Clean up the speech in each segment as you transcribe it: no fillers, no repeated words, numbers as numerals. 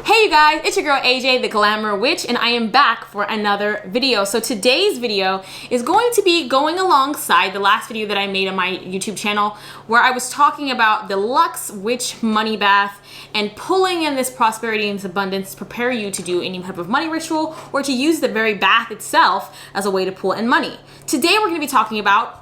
Hey you guys, it's your girl AJ, the Glamour Witch, and I am back for another video. So today's video is going to be going alongside the last video that I made on my YouTube channel where I was talking about the Luxe Witch Money Bath and pulling in this prosperity and abundance to prepare you to do any type of money ritual or to use the very bath itself as a way to pull in money. Today we're going to be talking about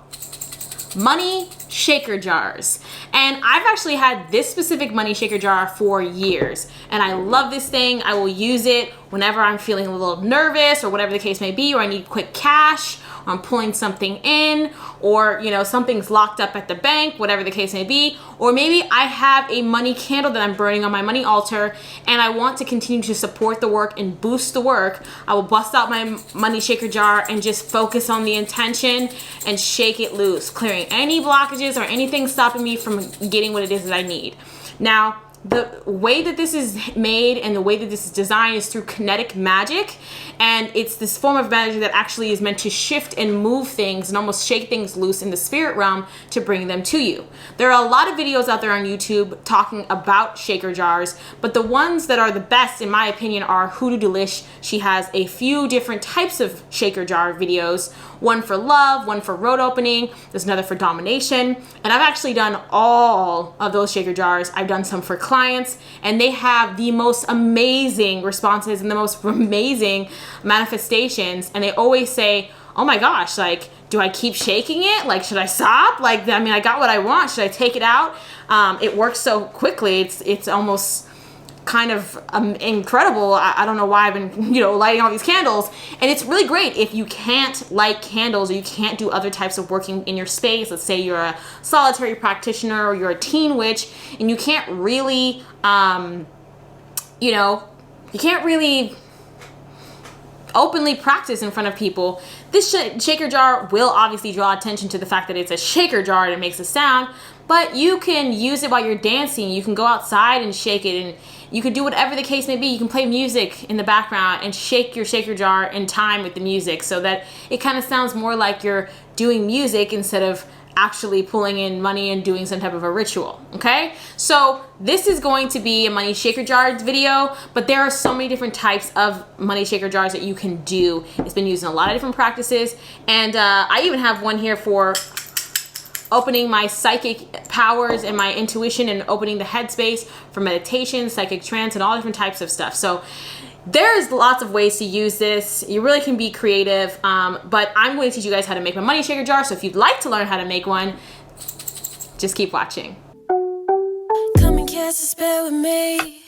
money shaker jars. And I've actually had this specific money shaker jar for years. And I love this thing. I will use it whenever I'm feeling a little nervous or whatever the case may be, or I need quick cash, or I'm pulling something in, or something's locked up at the bank, whatever the case may be. Or maybe I have a money candle that I'm burning on my money altar and I want to continue to support the work and boost the work. I will bust out my money shaker jar and just focus on the intention and shake it loose, clearing any blockages or anything stopping me from getting what it is that I need. Now, the way that this is made and the way that this is designed is through kinetic magic, and it's this form of magic that actually is meant to shift and move things and almost shake things loose in the spirit realm to bring them to you. There are a lot of videos out there on YouTube talking about shaker jars, but the ones that are the best in my opinion are Hoodoo Delish. She has a few different types of shaker jar videos, one for love, one for road opening, there's another for domination, and I've actually done all of those shaker jars. I've done some for clients, and they have the most amazing responses and the most amazing manifestations, and they always say, oh my gosh, like, do I keep shaking it? Like, should I stop? Like, I mean, I got what I want. Should I take it out? It works so quickly. It's almost kind of incredible. I don't know why I've been, lighting all these candles, and it's really great if you can't light candles or you can't do other types of working in your space. Let's say you're a solitary practitioner or you're a teen witch and you can't really, you can't really openly practice in front of people. This shaker jar will obviously draw attention to the fact that it's a shaker jar and it makes a sound, but you can use it while you're dancing. You can go outside and shake it, and you can do whatever the case may be. You can play music in the background and shake your shaker jar in time with the music so that it kind of sounds more like you're doing music instead of actually pulling in money and doing some type of a ritual, okay? So this is going to be a money shaker jar video, but there are so many different types of money shaker jars that you can do. It's been used in a lot of different practices, and I even have one here for opening my psychic powers and my intuition and opening the headspace for meditation, psychic trance, and all different types of stuff. So there's lots of ways to use this. You really can be creative, but I'm going to teach you guys how to make a money shaker jar. So if you'd like to learn how to make one, just keep watching. Come and cast a spell with me.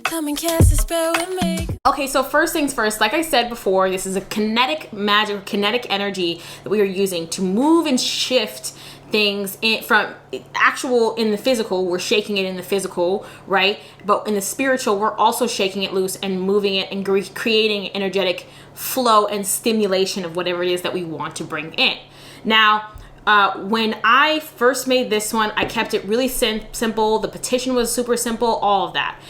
Come and cast a spell with me. Okay, so first things first, like I said before, this is a kinetic magic, kinetic energy that we are using to move and shift things from actual in the physical. We're shaking it in the physical, right? But in the spiritual, we're also shaking it loose and moving it and creating energetic flow and stimulation of whatever it is that we want to bring in. Now, when I first made this one, I kept it really simple. The petition was super simple, all of that.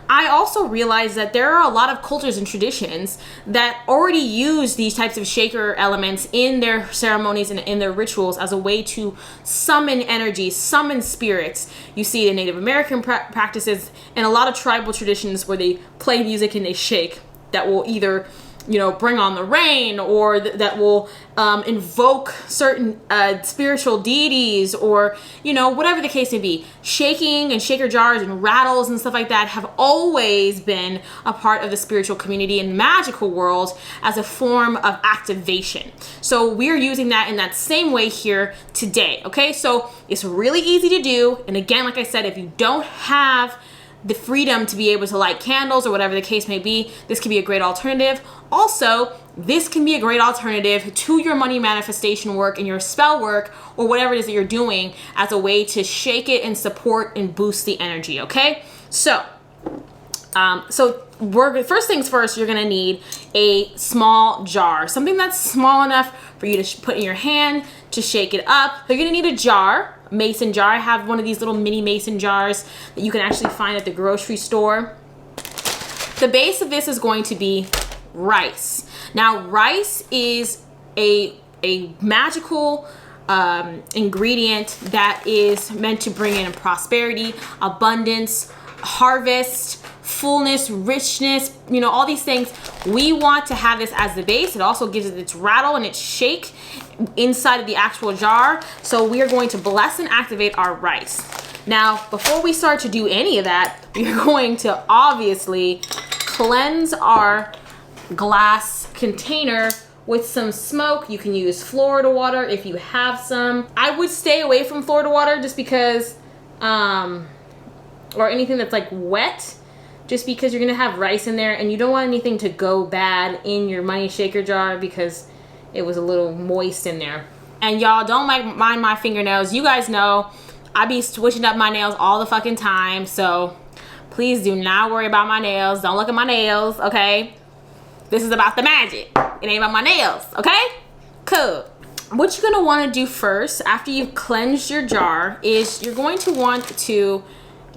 I also realized that there are a lot of cultures and traditions that already use these types of shaker elements in their ceremonies and in their rituals as a way to summon energy, summon spirits. You see the Native American practices and a lot of tribal traditions where they play music and they shake that will either bring on the rain, or that will invoke certain spiritual deities, or whatever the case may be. Shaking and shaker jars and rattles and stuff like that have always been a part of the spiritual community and magical world as a form of activation. So we're using that in that same way here today, okay? So it's really easy to do, and again, like I said, if you don't have the freedom to be able to light candles or whatever the case may be, this can be a great alternative. Also, this can be a great alternative to your money manifestation work and your spell work or whatever it is that you're doing as a way to shake it and support and boost the energy, okay? So first things first, you're gonna need a small jar, something that's small enough for you to put in your hand to shake it up. So you're gonna need a jar, mason jar. I have one of these little mini mason jars that you can actually find at the grocery store. The base of this is going to be rice. Now, rice is a magical ingredient that is meant to bring in prosperity, abundance, harvest, fullness, richness, you know, all these things. We want to have this as the base. It also gives it its rattle and its shake inside of the actual jar. So we are going to bless and activate our rice. Now, before we start to do any of that, we're going to obviously cleanse our glass container with some smoke. You can use Florida water if you have some. I would stay away from Florida water just because, or anything that's like wet, just because you're gonna have rice in there and you don't want anything to go bad in your money shaker jar because it was a little moist in there. And y'all don't mind my fingernails. You guys know I be switching up my nails all the fucking time, so please do not worry about my nails. Don't look at my nails, okay? This is about the magic. It ain't about my nails, okay? Cool. What you're gonna wanna do first, after you've cleansed your jar, is you're going to want to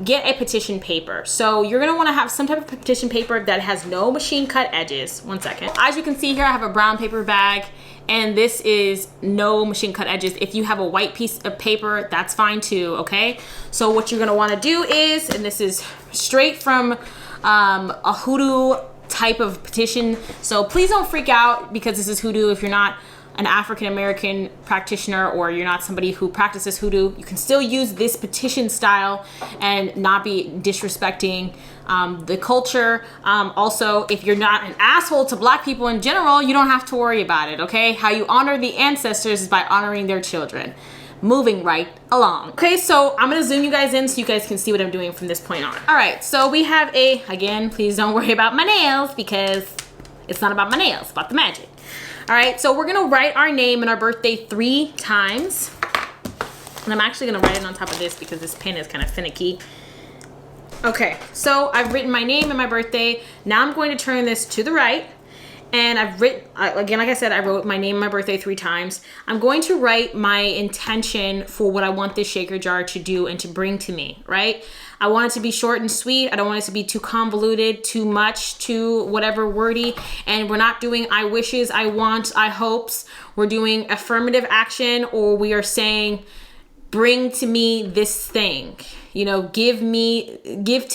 get a petition paper. So you're gonna wanna have some type of petition paper that has no machine cut edges. One second. As you can see here, I have a brown paper bag, and this is no machine cut edges. If you have a white piece of paper, that's fine too, okay? So what you're gonna wanna do is, and this is straight from a hoodoo type of petition, so please don't freak out because this is hoodoo. If you're not an African American practitioner or you're not somebody who practices hoodoo, you can still use this petition style and not be disrespecting the culture. Also, if you're not an asshole to black people in general, you don't have to worry about it, okay? How you honor the ancestors is by honoring their children. Moving right along. Okay, so I'm gonna zoom you guys in so you guys can see what I'm doing from this point on. All right, so we have again, please don't worry about my nails because it's not about my nails, it's about the magic. All right, so we're gonna write our name and our birthday 3 times. And I'm actually gonna write it on top of this because this pen is kind of finicky. Okay, so I've written my name and my birthday. Now I'm going to turn this to the right. And I've written, again, like I said, I wrote my name and my birthday 3 times. I'm going to write my intention for what I want this shaker jar to do and to bring to me, right? I want it to be short and sweet. I don't want it to be too convoluted, too much, too whatever wordy. And we're not doing I wishes, I want, I hopes. We're doing affirmative action, or we are saying, bring to me this thing. You know, give to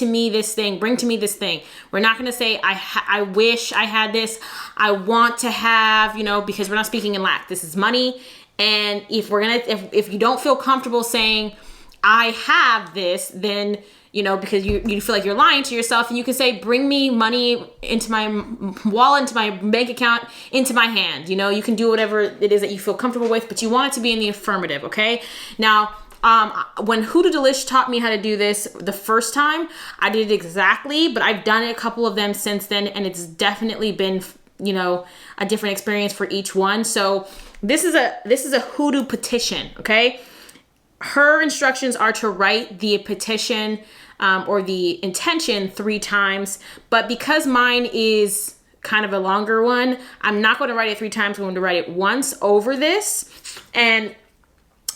me this thing, bring to me this thing. We're not gonna say, I wish I had this, I want to have, you know, because we're not speaking in lack. This is money. And if you don't feel comfortable saying, I have this, then, you know, because you feel like you're lying to yourself, and you can say, bring me money into my wallet, into my bank account, into my hand. You know, you can do whatever it is that you feel comfortable with, but you want it to be in the affirmative, okay? Now, when Hoodoo Delish taught me how to do this the first time, I did it exactly, but I've done it a couple of them since then, and it's definitely been, you know, a different experience for each one. So this is a Hoodoo petition, okay? Her instructions are to write the petition or the intention 3 times, but because mine is kind of a longer one, I'm not going to write it 3 times. I'm going to write it once over this. And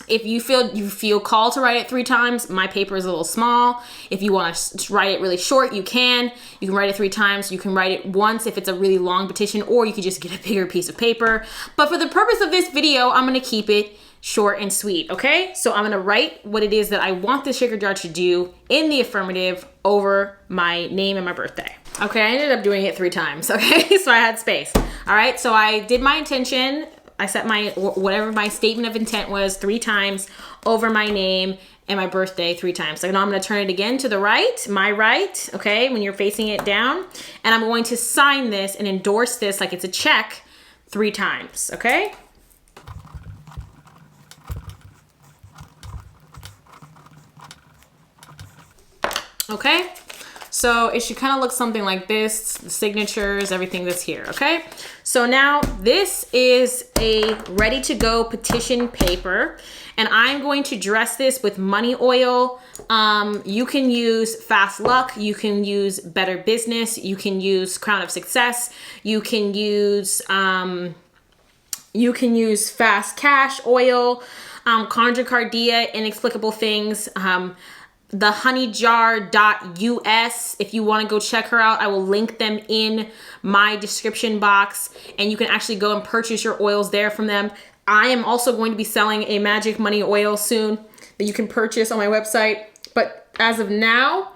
if you feel called to write it 3 times, my paper is a little small. If you want to write it really short, you can. You can write it 3 times. You can write it once if it's a really long petition, or you could just get a bigger piece of paper. But for the purpose of this video, I'm going to keep it short and sweet, okay? So I'm going to write what it is that I want the shaker jar to do in the affirmative over my name and my birthday. Okay, I ended up doing it 3 times, okay? So I had space. All right, so I did my intention. I set whatever my statement of intent was 3 times over my name and my birthday 3 times. So now I'm going to turn it again to the right, my right, okay, when you're facing it down. And I'm going to sign this and endorse this like it's a check 3 times, okay? Okay, so it should kind of look something like this, the signatures, everything that's here, okay? So now this is a ready to go petition paper, and I'm going to dress this with money oil. You can use Fast Luck, you can use Better Business, you can use Crown of Success, you can use Fast Cash oil, Conjure Cardia, Inexplicable Things, the honeyjar.us. If you want to go check her out, I will link them in my description box, and you can actually go and purchase your oils there from them. I am also going to be selling a Magic Money oil soon that you can purchase on my website, but as of now,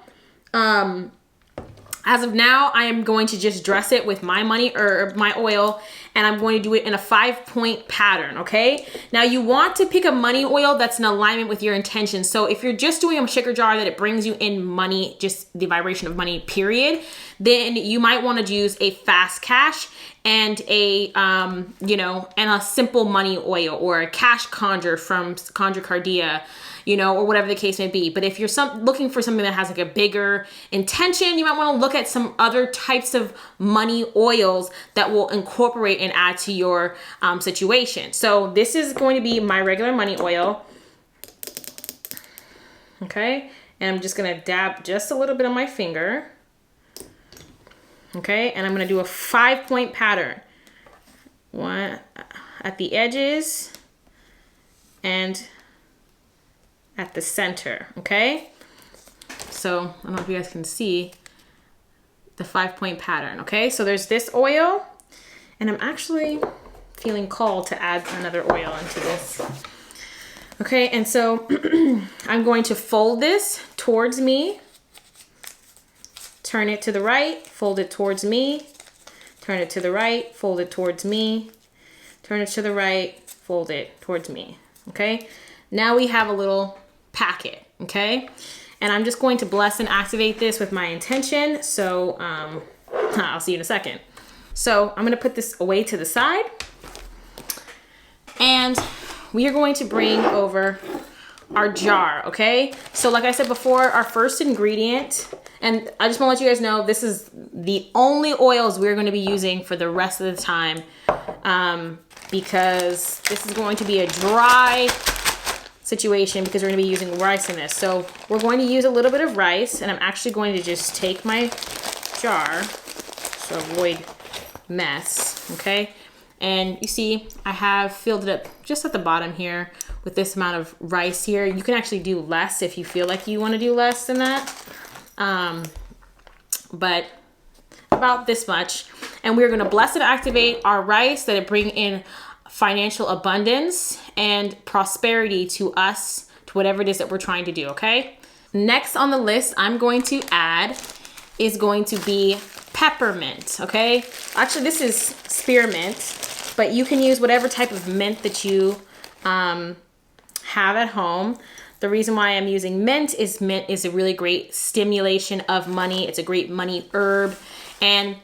As of now, I am going to just dress it with my money herb, my oil, and I'm going to do it in a 5-point pattern, okay? Now you want to pick a money oil that's in alignment with your intention. So if you're just doing a shaker jar that it brings you in money, just the vibration of money, period, then you might want to use a fast cash and a, you know, and a simple money oil or a cash conjure from Conjure Cardia, you know, or whatever the case may be. But if you're looking for something that has like a bigger intention, you might want to look at some other types of money oils that will incorporate and add to your situation. So this is going to be my regular money oil. Okay. And I'm just going to dab just a little bit on my finger. Okay. And I'm going to do a 5-point pattern. One at the edges and at the center, okay? So I don't know if you guys can see the 5-point pattern, okay? So there's this oil, and I'm actually feeling called to add another oil into this. Okay, and so I'm going to fold this towards me, turn it to the right, fold it towards me, turn it to the right, fold it towards me, turn it to the right, fold it towards me, okay? Now we have a little packet, okay? And I'm just going to bless and activate this with my intention. So I'll see you in a second. So I'm gonna put this away to the side, and we are going to bring over our jar, okay? So like I said before, our first ingredient, and I just wanna let you guys know, this is the only oils we're gonna be using for the rest of the time, because this is going to be a dry situation because we're going to be using rice in this. So we're going to use a little bit of rice, and I'm actually going to just take my jar to avoid mess, okay? And you see I have filled it up just at the bottom here with this amount of rice here. You can actually do less if you feel like you want to do less than that, but about this much. And we're going to bless and activate our rice that it bring in financial abundance and prosperity to us, to whatever it is that we're trying to do, okay? Next on the list I'm going to add is going to be peppermint, okay? Actually, this is spearmint, but you can use whatever type of mint that you have at home. The reason why I'm using mint is a really great stimulation of money. It's a great money herb, and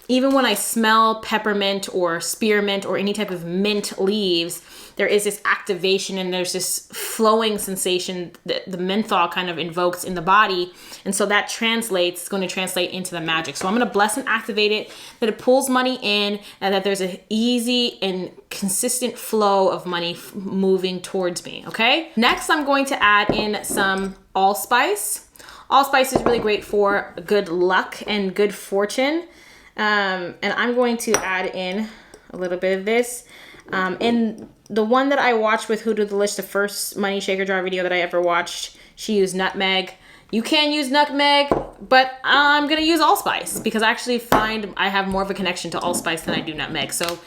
even when I smell peppermint or spearmint or any type of mint leaves, there is this activation and there's this flowing sensation that the menthol kind of invokes in the body. And so that it's going to translate into the magic. So I'm going to bless and activate it, that it pulls money in, and that there's an easy and consistent flow of money moving towards me, okay? Next, I'm going to add in some allspice. Allspice is really great for good luck and good fortune. And I'm going to add in a little bit of this. In the one that I watched with Who Did the List, the first money shaker jar video that I ever watched, she used nutmeg. You can use nutmeg, but I'm gonna use allspice because I actually find I have more of a connection to allspice than I do nutmeg. So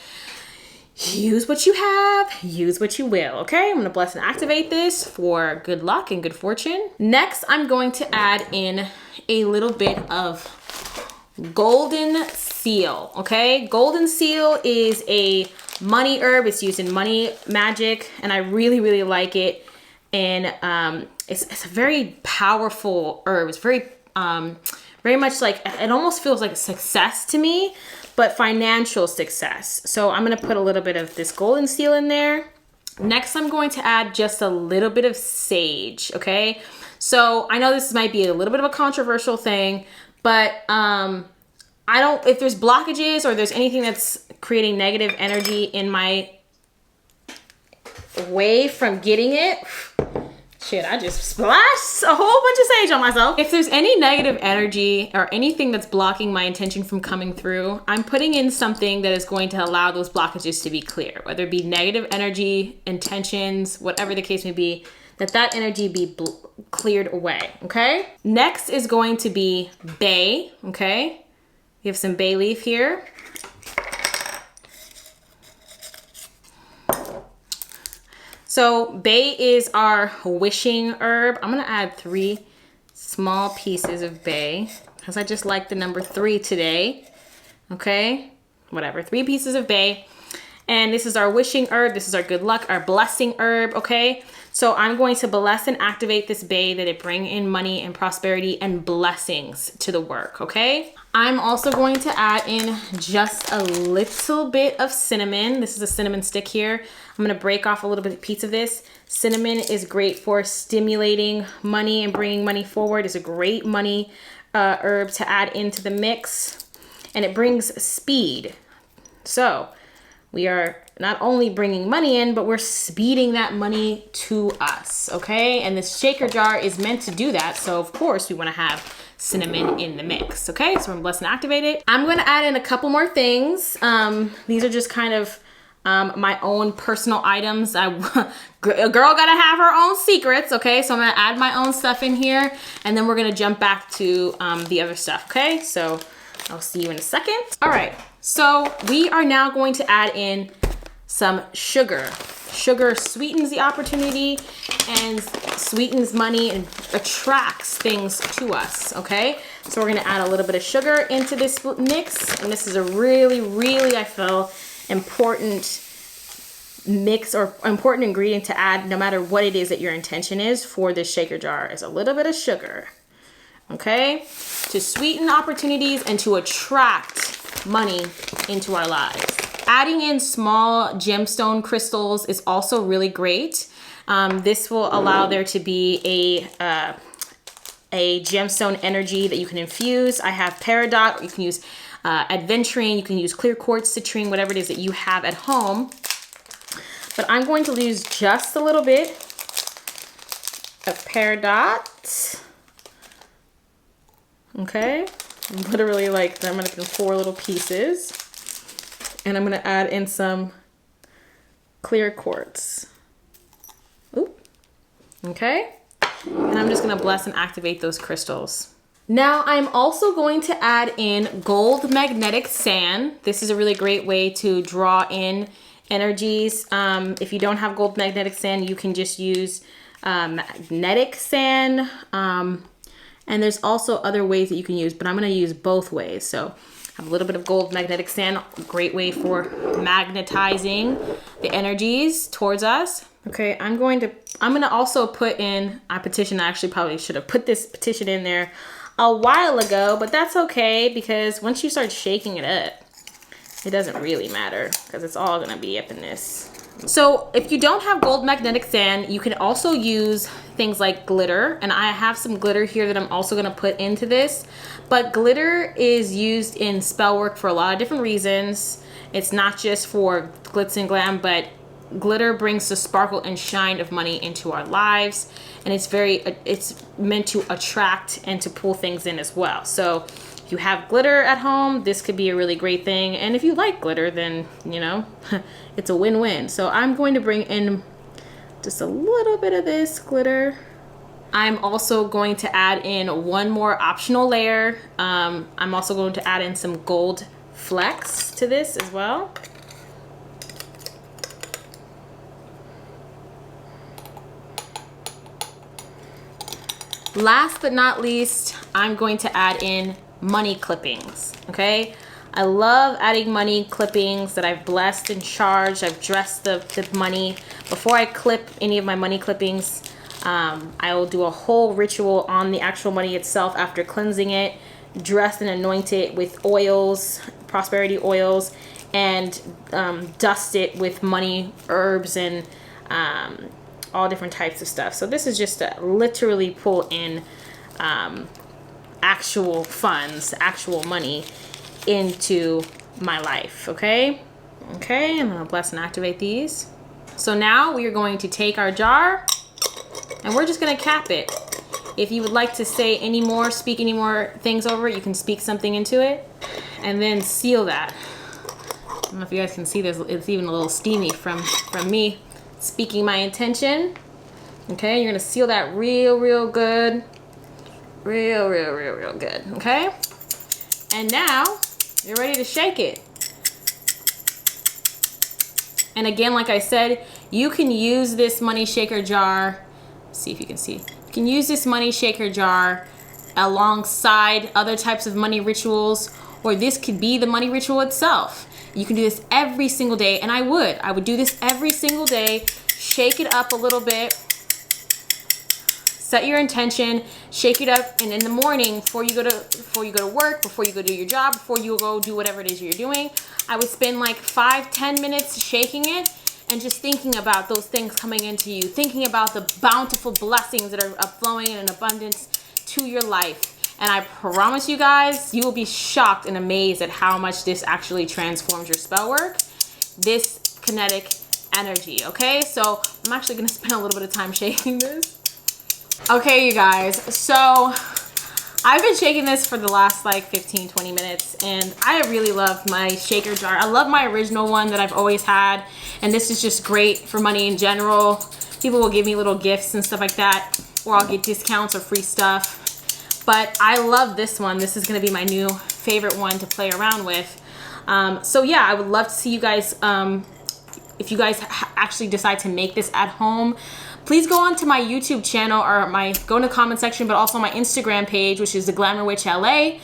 use what you have, use what you will, okay? I'm gonna bless and activate this for good luck and good fortune. Next, I'm going to add in a little bit of goldenseal, okay? Goldenseal is a money herb. It's used in money magic, and I really, really like it. And it's a very powerful herb. It's very much like, it almost feels like a success to me, but financial success. So I'm gonna put a little bit of this goldenseal in there. Next, I'm going to add just a little bit of sage, okay? So I know this might be a little bit of a controversial thing, but if there's blockages or there's anything that's creating negative energy in my way from getting it, shit, I just splashed a whole bunch of sage on myself. If there's any negative energy or anything that's blocking my intention from coming through, I'm putting in something that is going to allow those blockages to be clear, whether it be negative energy, intentions, whatever the case may be, that energy be cleared away, okay? Next is going to be bay, okay? We have some bay leaf here. So bay is our wishing herb. I'm gonna add 3 small pieces of bay. because I just like the number 3 today. Okay, whatever, 3 pieces of bay. And this is our wishing herb. This is our good luck, our blessing herb, okay? So I'm going to bless and activate this bay that it bring in money and prosperity and blessings to the work, okay? I'm also going to add in just a little bit of cinnamon. This is a cinnamon stick here. I'm gonna break off a little bit piece of this. Cinnamon is great for stimulating money and bringing money forward. It's a great money herb to add into the mix, and it brings speed. So we are not only bringing money in, but we're speeding that money to us, okay? And this shaker jar is meant to do that. So of course we wanna have cinnamon in the mix, okay? So I'm gonna bless and activate it. I'm gonna add in a couple more things. These are just kind of my own personal items. A girl gotta have her own secrets, okay? So I'm gonna add my own stuff in here, and then we're gonna jump back to the other stuff, okay? So I'll see you in a second. All right, so we are now going to add in some sugar. Sugar sweetens the opportunity and sweetens money and attracts things to us, okay? So we're gonna add a little bit of sugar into this mix, and this is a really, really, I feel, important mix or important ingredient to add no matter what it is that your intention is for this shaker jar, is a little bit of sugar, okay? To sweeten opportunities and to attract money into our lives. Adding in small gemstone crystals is also really great. This will allow there to be a gemstone energy that you can infuse. I have peridot, or you can use adventurine, you can use clear quartz, citrine, whatever it is that you have at home. But I'm going to use just a little bit of peridot. Okay, literally like I'm gonna do 4 little pieces. And I'm gonna add in some clear quartz. Oop. Okay, and I'm just gonna bless and activate those crystals. Now I'm also going to add in gold magnetic sand. This is a really great way to draw in energies. If you don't have gold magnetic sand, you can just use magnetic sand. And there's also other ways that you can use, but I'm gonna use both ways. So I have a little bit of gold magnetic sand, great way for magnetizing the energies towards us. Okay, I'm gonna also put in a petition. I actually probably should have put this petition in there a while ago, but that's okay, because once you start shaking it up, it doesn't really matter because it's all gonna be up in this. So if you don't have gold magnetic sand, you can also use things like glitter, and I have some glitter here that I'm also gonna put into this. But glitter is used in spell work for a lot of different reasons. It's not just for glitz and glam, but glitter brings the sparkle and shine of money into our lives, and it's meant to attract and to pull things in as well. So if you have glitter at home, this could be a really great thing. And if you like glitter, then, you know, it's a win-win. So I'm going to bring in just a little bit of this glitter. I'm also going to add in one more optional layer. I'm also going to add in some gold flecks to this as well. Last but not least, I'm going to add in money clippings, okay? I love adding money clippings that I've blessed and charged. I've dressed the money. Before I clip any of my money clippings, I will do a whole ritual on the actual money itself after cleansing it, dress and anoint it with oils, prosperity oils, and dust it with money herbs and all different types of stuff. So this is just to literally pull in actual funds, actual money into my life, okay? Okay, I'm gonna bless and activate these. So now we are going to take our jar and we're just gonna cap it. If you would like to say any more, speak any more things over it, you can speak something into it and then seal that. I don't know if you guys can see this, it's even a little steamy from me speaking my intention. Okay, you're gonna seal that real good. Real good, okay? And now you're ready to shake it. And again, like I said, you can use this money shaker jar. See if you can see. You can use this money shaker jar alongside other types of money rituals, or this could be the money ritual itself. You can do this every single day, and I would do this every single day. Shake it up a little bit. Set your intention, shake it up, and in the morning, before you go to work, before you go do your job, before you go do whatever it is you're doing, I would spend like 5-10 minutes shaking it and just thinking about those things coming into you, thinking about the bountiful blessings that are flowing in an abundance to your life. And I promise you guys, you will be shocked and amazed at how much this actually transforms your spell work, this kinetic energy, okay? So I'm actually gonna spend a little bit of time shaking this. Okay, you guys, so I've been shaking this for the last like 15-20 minutes, and I really love my shaker jar. I love my original one that I've always had, and this is just great for money in general. People will give me little gifts and stuff like that, or I'll get discounts or free stuff. But I love this one. This is gonna be my new favorite one to play around with. So yeah, I would love to see you guys, if you guys actually decide to make this at home. Please go onto my YouTube channel, or go in the comment section, but also my Instagram page, which is the Glamour Witch LA.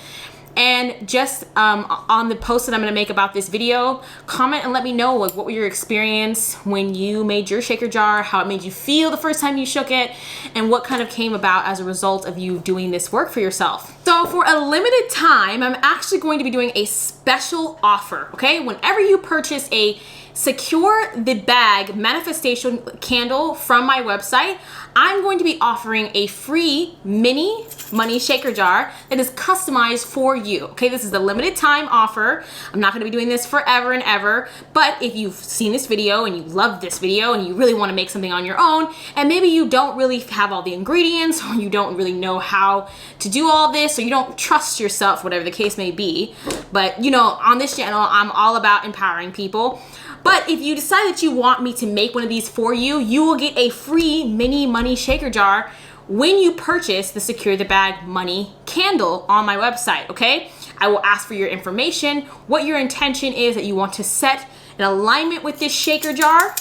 And just on the post that I'm gonna make about this video, comment and let me know like what was your experience when you made your shaker jar, how it made you feel the first time you shook it, and what kind of came about as a result of you doing this work for yourself. So for a limited time, I'm actually going to be doing a special offer, okay? Whenever you purchase a Secure the Bag manifestation candle from my website, I'm going to be offering a free mini money shaker jar that is customized for you. Okay, this is a limited time offer. I'm not going to be doing this forever and ever, but if you've seen this video and you love this video and you really want to make something on your own, and maybe you don't really have all the ingredients, or you don't really know how to do all this, or you don't trust yourself, whatever the case may be, but you know, on this channel, I'm all about empowering people. But if you decide that you want me to make one of these for you, you will get a free mini money shaker jar when you purchase the Secure the Bag money candle on my website, okay? I will ask for your information, what your intention is that you want to set in alignment with this shaker jar,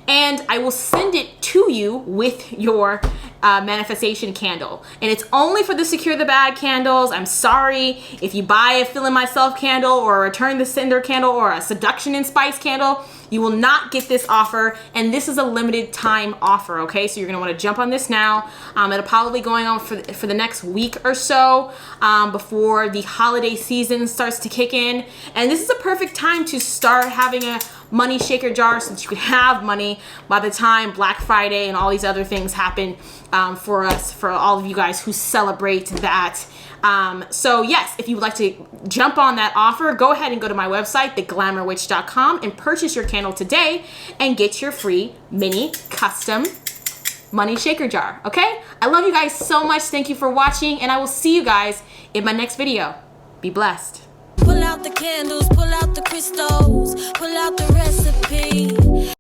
and I will send it to you with your manifestation candle. And it's only for the Secure the Bag candles. I'm sorry if you buy a Fill in Myself candle, or a Return the Cinder candle, or a Seduction and Spice candle, you will not get this offer, and this is a limited time offer, okay? So you're gonna wanna jump on this now. It'll probably be going on for the next week or so, before the holiday season starts to kick in. And this is a perfect time to start having a money shaker jar, so that you can have money by the time Black Friday and all these other things happen for us, for all of you guys who celebrate that. So yes, if you would like to jump on that offer, go ahead and go to my website, theglamourwitch.com, and purchase your candle today and get your free mini custom money shaker jar, okay? I love you guys so much. Thank you for watching, and I will see you guys in my next video. Be blessed. Pull out the candles, pull out the crystals, pull out the recipe.